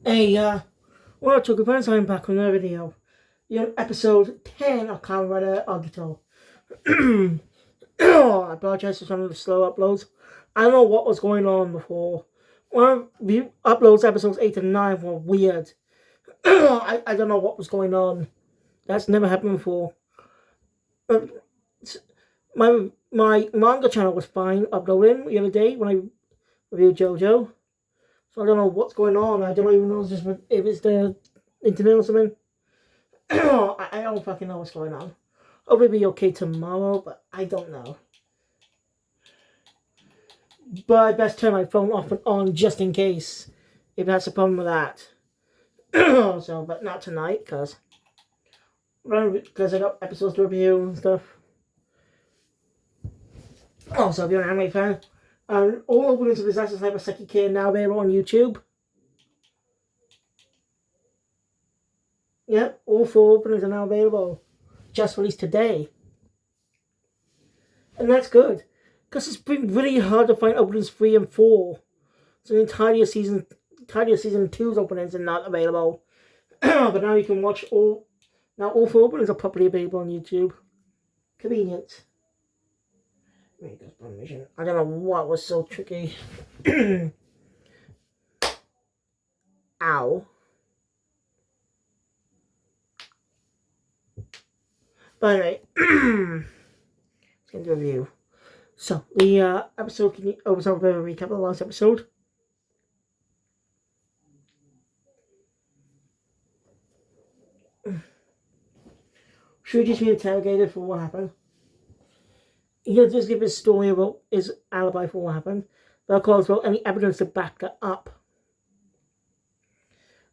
Hey, well, to good I'm back on another video. Episode 10 of Kamen Agito. I apologize for some of the slow uploads. I don't know what was going on before. One of the uploads, episodes 8 and 9, were weird. I don't know what was going on. That's never happened before. Uh, my manga channel was fine uploading the other day when I reviewed JoJo. So I don't know what's going on. I don't even know if it's the internet or something. I don't fucking know what's going on. Hopefully it'll be okay tomorrow, but I don't know. But I best turn my phone off and on just in case if that's a problem with that. So, but not tonight because I got episodes to review and stuff. Also, if you're an anime fan, all openings of Disaster Sniper Seki K now available on YouTube. Yep, all 4 openings are now available. Just released today. And that's good. Because it's been really hard to find openings 3 and 4. So the entire season 2's openings are not available. But now you can watch all 4 openings are properly available on YouTube. Convenient. I don't know what was so tricky. Ow. But anyway, let's get into a review. So, the episode, can you oversaw a bit of a recap of the last episode? Shuichi's been interrogated for what happened. He'll just give his story about his alibi for what happened. But of course, without any evidence to back that up.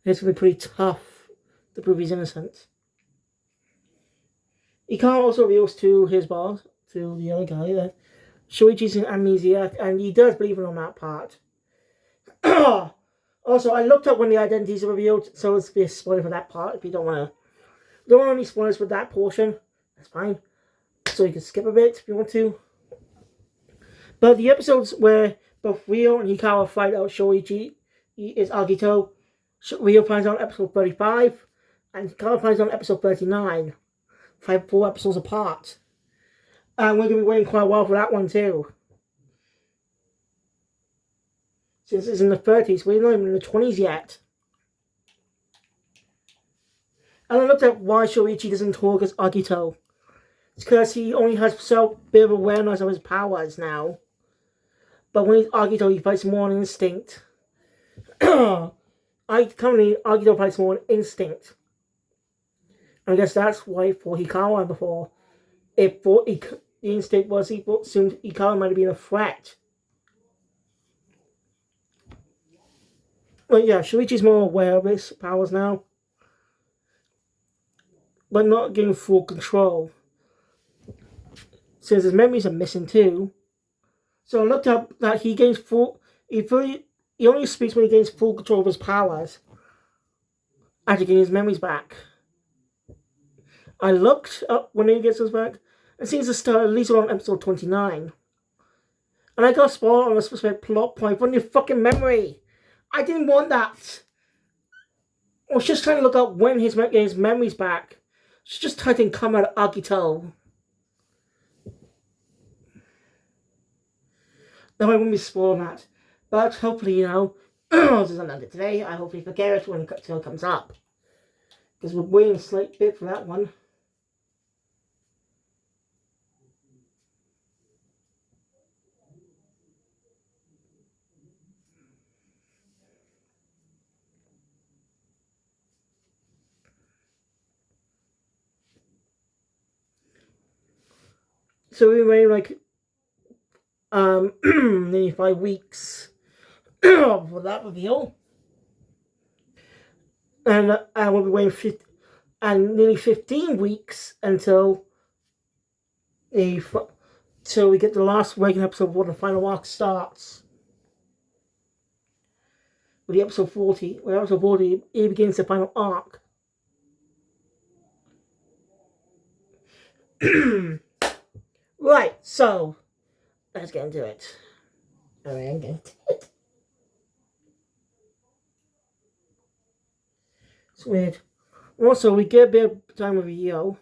It's going to be pretty tough to prove he's innocent. Ikara also reveals to his boss, to the other guy, that Shuichi's an amnesiac, and he does believe it on that part. Also, I looked up when the identities are revealed, so it's be a spoiler for that part. If you don't want any spoilers for that portion, that's fine. So you can skip a bit if you want to. But the episodes where both Rio and Hikawa fight out Shoichi is Agito. Rio finds out episode 35, and Hikawa finds out episode 39. 4 episodes apart. And we're going to be waiting quite a while for that one too. Since it's in the 30s, we're not even in the 20s yet. And I looked at why Shoichi doesn't talk as Agito. It's because he only has so bit of awareness of his powers now. But when he's Agito, he fights more on instinct. Agito fights more on instinct. I guess that's why for Hikawa before. The instinct was he assumed Hikawa might have been a threat. But yeah, Shuichi's more aware of his powers now. But not getting full control. Since his memories are missing too. So I looked up that he gains he only speaks when he gains full control of his powers. After getting his memories back. I looked up when he gets his back. It seems to start at least around episode 29. And I got spoiled on a specific plot point from your fucking memory. I didn't want that. I was just trying to look up when he's getting his memories back. So just type in Kamen Agito. Now I won't be spoiling that. But hopefully, this is not today. I hopefully forget it when it comes up. Because we're waiting a slight bit for that one. So we waiting like nearly 5 weeks for that reveal. And I will be waiting nearly 15 weeks until we get the last regular episode where the final arc starts. With the episode 40. With episode 40, it begins the final arc. Right, so let's get into it. Alright, I'm getting it. It's weird. Also, we get a bit of time with Rio.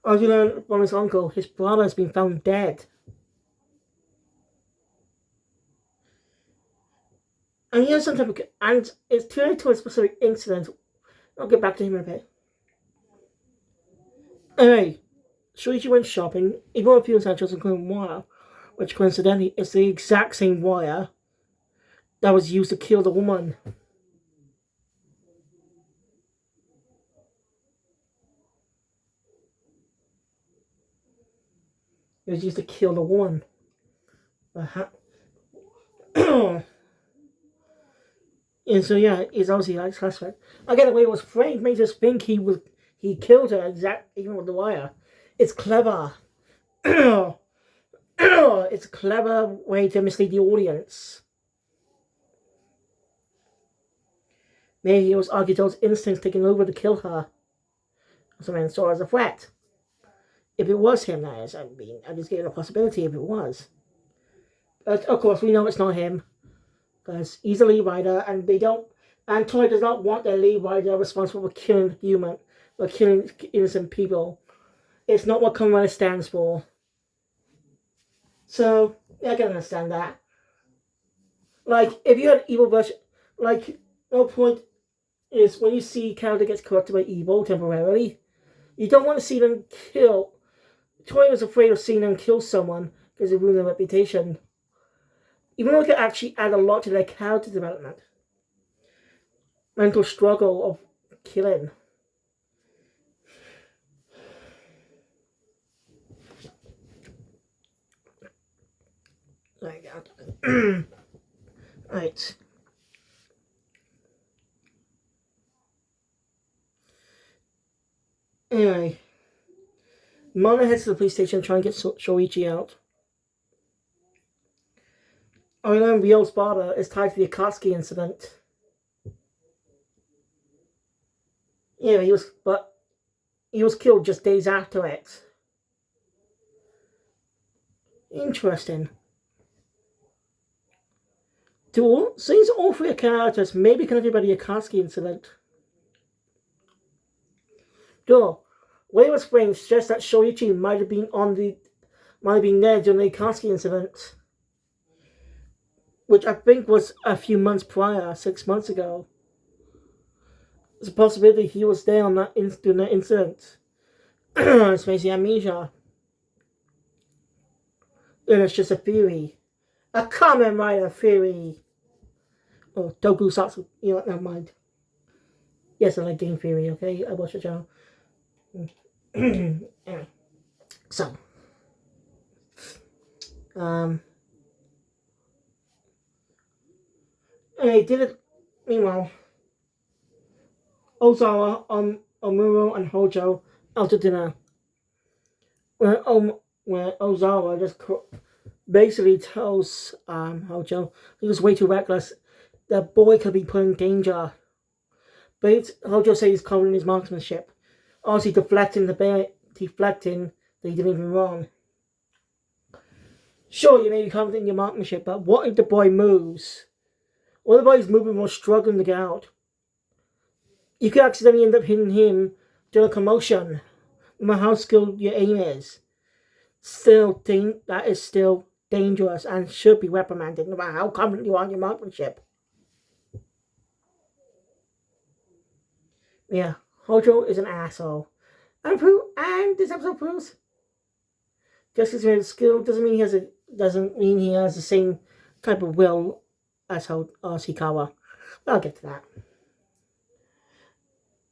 As you learn from his uncle, his brother has been found dead. And he has some type of, and it's related to a specific incident. I'll get back to him in a bit. Anyway, Shuichi went shopping. He bought a few essentials, including wire, which coincidentally is the exact same wire that was used to kill the woman. It was used to kill the woman. And so yeah, he's obviously like suspect. Again, the way it was framed makes us think he killed her even with the wire. It's clever. It's a clever way to mislead the audience. Maybe it was Agito's instincts taking over to kill her. Someone saw her as a threat. If it was him, that is. I mean, I'm just giving a possibility if it was. But of course, we know it's not him. Because he's a lead writer, and they don't. And Toei does not want their lead writer responsible for killing innocent people. It's not what Kamen stands for. So, yeah, I can understand that. Like, if you had an evil version, like, no point is when you see a character gets corrupted by evil temporarily, you don't want to see them kill. Toei was afraid of seeing them kill someone because it ruined their reputation. Even though it could actually add a lot to their character development. Mental struggle of killing. Right. Anyway. Mona heads to the police station trying to get Shoichi out. I learn Ryo's father is tied to the Akatsuki incident. Yeah, he was killed just days after it. Interesting. Seems all three characters may be connected by the Akatsuki incident. Duh. Way was framed suggests that Shoichi might have been there during the Akatsuki incident, which I think was a few months prior, 6 months ago. There's a possibility he was there on during that incident. It's basically amnesia. And it's just a theory. A Kamen Rider theory. Oh, Tokusatsu. You know what, never mind. Yes, I like game theory, okay? I watch the channel. Anyway. So. Anyway, did it. Meanwhile, Ozawa, Omuro, and Hojo out to dinner. Where Ozawa just basically tells Hojo he was way too reckless. That boy could be put in danger. But Hojo says he's covering his marksmanship. Obviously deflecting that he did anything wrong. Sure, you may be confident in your marksmanship, but what if the boy moves? Or the boy's moving while struggling to get out? You could accidentally end up hitting him during a commotion, no matter how skilled your aim is. That is still dangerous and should be reprimanded, no matter how confident you are in your marksmanship. Yeah, Hojo is an asshole. And this episode proves just because he has skill doesn't mean he has the same type of will as Hikawa. I'll get to that.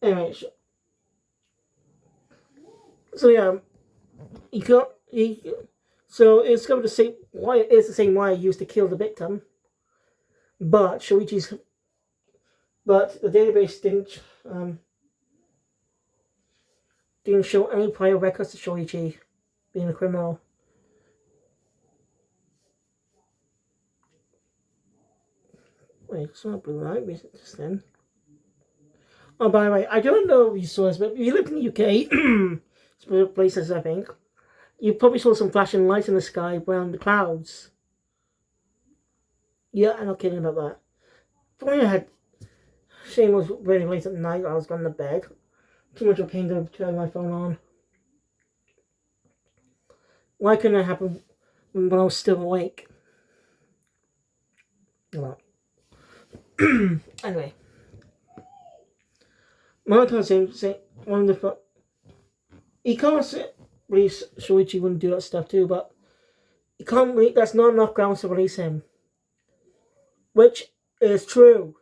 Anyway, so yeah, so it's going to say why it is the same wire used to kill the victim, but the database didn't show any prior records to Shoichi being a criminal. Wait, it's not blue light, just then. Oh, by the way, I don't know if you saw this, but if you live in the UK, places I think, you probably saw some flashing lights in the sky around the clouds. Yeah, I'm not kidding about that. Shame it was really late at night. I was going to bed. Too much of a pain to turn my phone on. Why couldn't it happen when I was still awake? Well, anyway. Monaco saying one of the... He can't say... Release Shoichi wouldn't do that stuff too, but... He can't... That's not enough grounds to release him. Which is true.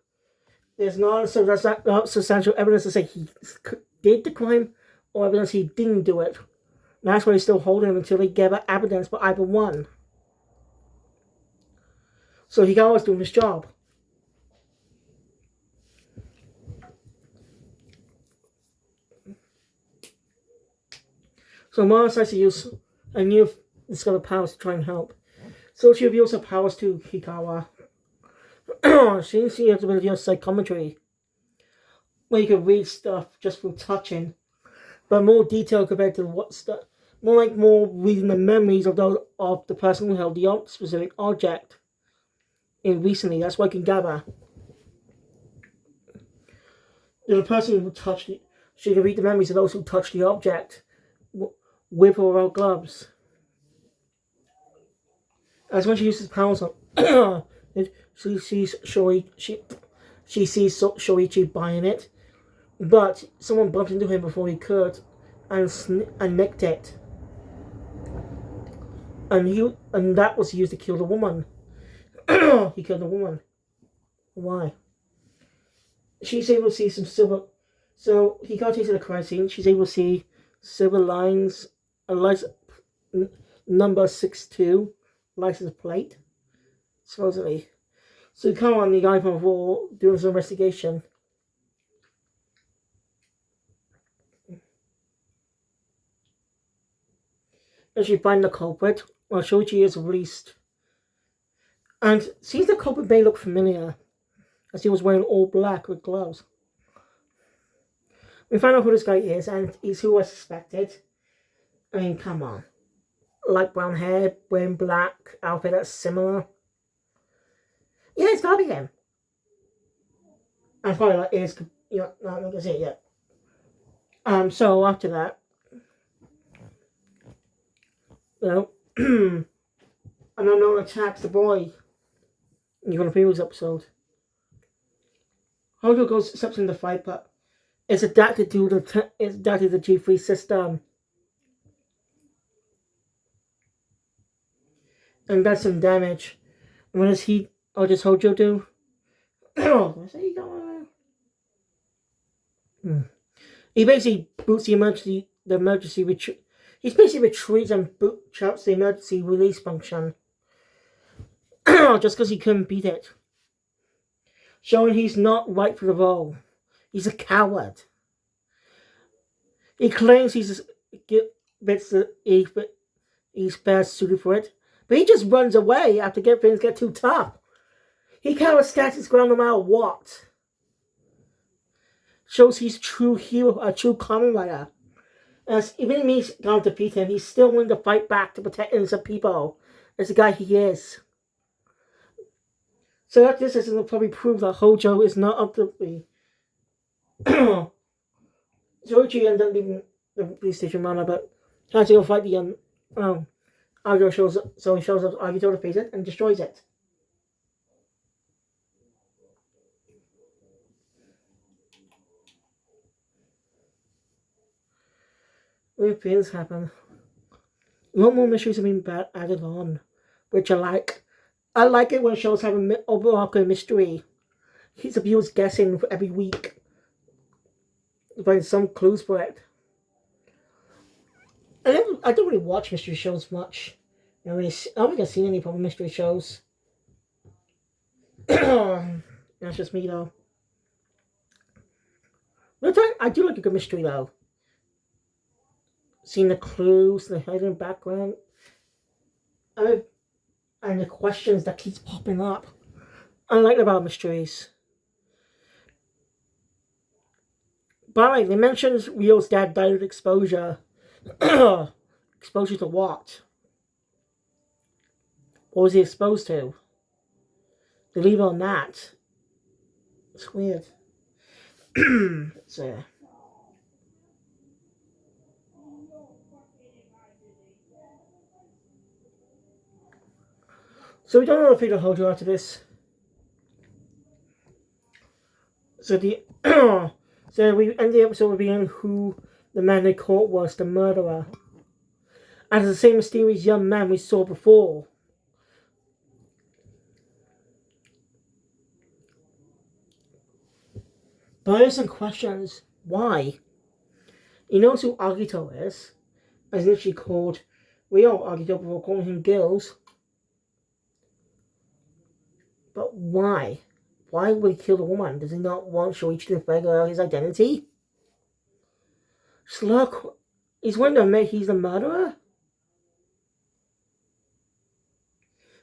There's not substantial evidence to say he did the crime or evidence he didn't do it. And that's why he's still holding him until they get evidence for either one. So Hikawa's doing his job. So Mara decides to use a new discovered powers to try and help. So she reveals her powers to Hikawa. She has the ability of psychometry, where you can read stuff just through touching, but more detailed compared to what stuff. More reading the memories of the person who held the specific object in recently. That's what I can gather. The person who touched it, she can read the memories of those who touched the object with or without gloves. As when she uses powers on, she sees Shoichi buying it, but someone bumped into him before he could, and nicked it. And that was used to kill the woman. He killed the woman. Why? She's able to see some silver. So he got into the crime scene. She's able to see silver lines, a license number 62 license plate, supposedly. So he come on the guy from before doing some investigation. And she finds the culprit while Shoichi is released. And seems the culprit may look familiar, as he was wearing all black with gloves. We find out who this guy is, and he's who I suspected. I mean, come on. Light brown hair, wearing black, outfit that's similar. Yeah, it's gotta be him. And probably like is, not gonna say it yet. So after that, an unknown attacks the boy. You got the previous episode. Hojo goes steps in the fight, but it's adapted to the G3 system, and does some damage. And what does Hojo do? He basically boots the emergency retreat. He basically retreats and shouts the emergency release function. Just because he couldn't beat it. Showing he's not right for the role. He's a coward. He claims he's best suited for it, but he just runs away after things get too tough. He cannot stand his ground no matter what. Shows he's a true hero, a true Kamen Rider. As even if he's gonna defeat him, he's still willing to fight back to protect innocent people. As the guy he is. So that this is probably prove that Hojo is not up to the Shoichi ends up leaving the police station manor, but tries to go fight the Agito shows up, so he shows up Agito to face it and destroys it. Weird things happen. A lot more mysteries have been added on, which I like. I like it when shows have an overarching mystery. Keeps the viewers guessing for every week. Find some clues for it. I don't really watch mystery shows much. I don't think I've seen any proper mystery shows. That's just me though. But I do like a good mystery though. Seeing the clues, the hidden background. And the questions that keeps popping up. I like about mysteries. By the way, they mentioned Ryo's dad died of exposure. Exposure to what? What was he exposed to? They leave it on that. It's weird. So we don't know if it'll hold you after this. So the so we end the episode with being who the man they caught was the murderer. As the same mysterious young man we saw before. But there's some questions. Why? He knows who Agito is. As literally called real Agito before calling him Gills. But why? Why would he kill the woman? Does he not want Shoichi to figure out his identity? Slurk, he's willing to admit he's the murderer?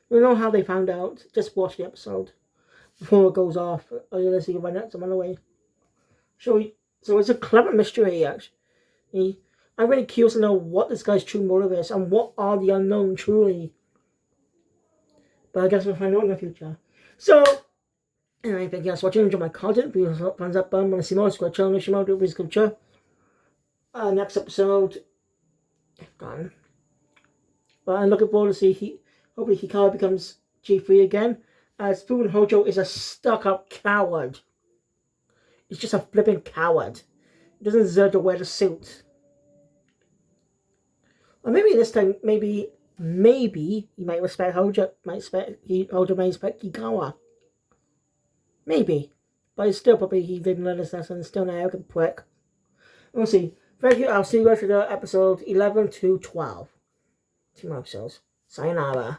We don't know how they found out. Just watch the episode before it goes off. Or you'll see find out some other way. So it's a clever mystery, actually. I'm really curious to know what this guy's true motive is and what are the unknown truly. But I guess we'll find out in the future. So, anyway, thank you guys for watching. Enjoy my content. Please thumbs up, want to see more, subscribe to the channel, do this culture. Next episode, I've gone. But I'm looking forward to see hopefully Hikawa becomes G3 again. As proven Hojo is a stuck-up coward. He's just a flipping coward. He doesn't deserve to wear the suit. Or maybe this time, maybe he might respect Hojo. Hojo might respect Hikawa. Maybe. But still, probably he didn't learn his lesson. Still an arrogant prick. We'll see. Thank you. I'll see you guys for the episode 11 to 12. 2 more episodes. Sayonara.